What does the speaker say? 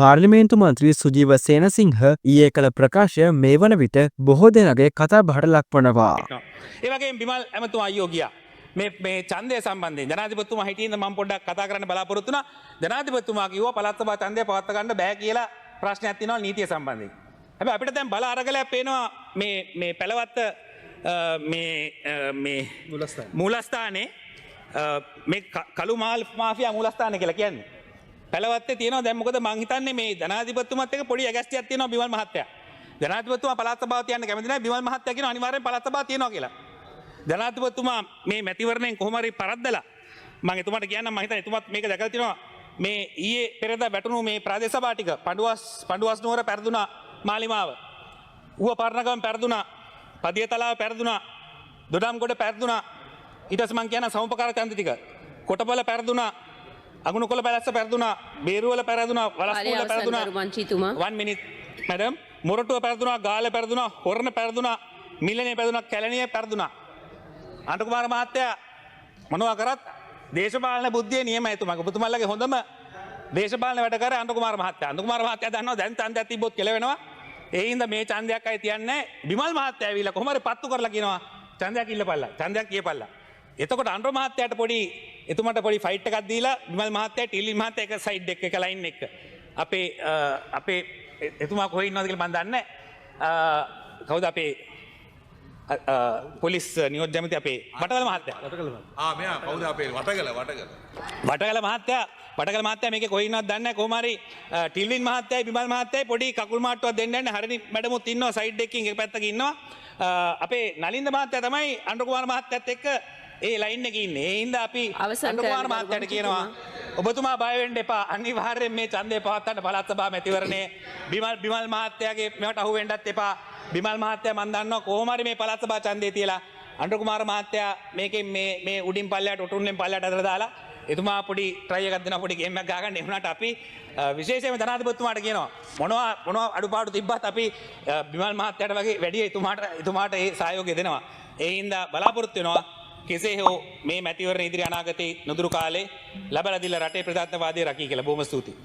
පාර්ලිමේන්තු මන්ත්‍රී සුජීව සේනසිංහ ඊයේ කළ ප්‍රකාශය මේ වන විට බොහෝ දෙනාගේ කතා බහට ලක්වනවා. ඒ වගේම බිමල් ඇමතුමා අයියෝ ගියා. මේ ඡන්දය සම්බන්ධයෙන් ජනාධිපතිතුමා හිටින්න මම පොඩ්ඩක් කතා කරන්න බලාපොරොත්තු වුණා. ජනාධිපතිතුමා කිව්වා පළාත් සභා ඡන්දය පවත්වා ගන්න බෑ කියලා ප්‍රශ්නයක් තියෙනවා නීතිය සම්බන්ධයෙන්. හැබැයි අපිට දැන් බල අරගලයක් පේනවා මේ පැලවත්ත මේ මූලස්ථානේ මේ කළු මාෆියා මූලස්ථානය කියලා කියන්නේ. පැලවත්තේ තියෙනවා දැන් මොකද මං හිතන්නේ මේ ජනාධිපතිතුමත් එක්ක පොඩි ඇගස්ටියක් තියෙනවා බිමල් මහත්තයා. ජනාධිපතිතුමා පළාත් සභාව තියන්න කැමති නැහැ බිමල් මහත්තයා කියනවා අනිවාර්යෙන් පළාත් සභාව තියනවා කියලා. ජනාධිපතිතුමා මේ මැතිවරණයෙන් කොහොම හරි පරද්දලා මම එතුමාට කියන්නම් මම හිතන්නේ එතුමාත් මේක දැකලා තිනවා මේ ඊයේ පෙරේදා වැටුණු මේ ප්‍රාදේශ සභා ටික පඬුවස් නුවර පෙරදුනා මාලිමාව ඌව පරණගම පෙරදුනා පදියතලාව පෙරදුනා දොඩම්ගොඩ පෙරදුනා ඊට පස්සේ මං කියන සමුපකාර ඡන්ද ටික කොටබල පෙරදුනා අගුණකොළ පැලැස්ස පෙරදුනා බේරුවල පෙරදුනා වලස්කෝල පෙරදුනා 1 minute madam මොරටුව පෙරදුනා ගාල්ල පෙරදුනා හොරණ පෙරදුනා මිලනේ පෙරදුනා කැලණිය පෙරදුනා අනුර කුමාර මහත්තයා මොනවා කරත් දේශපාලන බුද්ධිය නියමයි එතුමාගේ ඔබතුමාලගේ හොඳම දේශපාලන වැඩ කරේ අනුර කුමාර මහත්තයා. අනුර කුමාර මහත්තයා දන්නවා දැන් ඡන්දයක් තිබ්බොත් කෙලවෙනවා. ඒ හින්දා මේ ඡන්දයක් අය තියන්නේ බිමල් මහත්තයා ඇවිල්ලා කොහොම හරි පත්තු කරලා කියනවා ඡන්දයක් ඉල්ලපල්ලා. ඡන්දයක් කියපල්ලා. එතකොට අනුර මහත්තයාට පොඩි එතුමාට පොඩි ෆයිට් එකක් දීලා බිමල් මහත්තයා ටිලි මහත්තයා එක සයිඩ් එක ලයින් එක. අපේ එතුමා කොහේ ඉන්නවද කියලා මම දන්නේ නැහැ. කවුද අපේ පොලිස් නියෝජ්‍ය ඇමති අපේ වටගල මහත්තයා. මෙයා කවුද අපේ වටගල මහත්තයා මේකේ කොහේ ඉන්නවද දන්නේ නැහැ. කොහොම හරි ටිල්වින් මහත්තයයි බිමල් මහත්තයයි පොඩි කකුල් මාට්ටුවක් දෙන්න යන්නේ. හරිනි මැඩමුත් ඉන්නවා සයිඩ් එකකින් එක පැත්තක ඉන්නවා. අපේ නලින්ද මහත්තයා තමයි අනුර කුමාර මහත්තයත් එක්ක ඒ ලයින් එකේ ඉන්නේ. ඒ හින්දා අපි අනුර කුමාර මහත්තයාට කියනවා ඔබතුමා බය වෙන්න එපා. අනිවාර්යෙන් මේ ඡන්දය පවත්වන්න පළාත් සභා මැතිවරණේ බිමල් මහත්තයාගේ මේවට අහු වෙන්නත් එපා. බිමල් මහත්තයා මම දන්නවා කොහොම හරි මේ පළාත් සභා ඡන්දේ තියලා අනුර කුමාර මහත්තයා මේකෙන් මේ උඩින් පල්ලයට ඔටුන්නෙන් පල්ලයට අදලා දාලා එතුමා පොඩි try එකක් දෙනවා පොඩි ගේම් එකක් ගහගන්න. ඒ වුණාට අපි විශේෂයෙන්ම ජනාධිපතිතුමාට කියනවා මොනවා අඩුපාඩු තිබ්බත් අපි බිමල් මහත්තයාට වගේ වැඩි එතුමාට ඒ සහයෝගය දෙනවා. ඒ හින්දා බලාපොරොත්තු වෙනවා කෙසේ හෝ මේ මැතිවරණ ඉදිරි අනාගතයේ නොදුරු කාලේ ලබලා දීලා රටේ ප්‍රජාතන්ත්‍රවාදය රකී කියලා. බොහොම ස්තුතියි.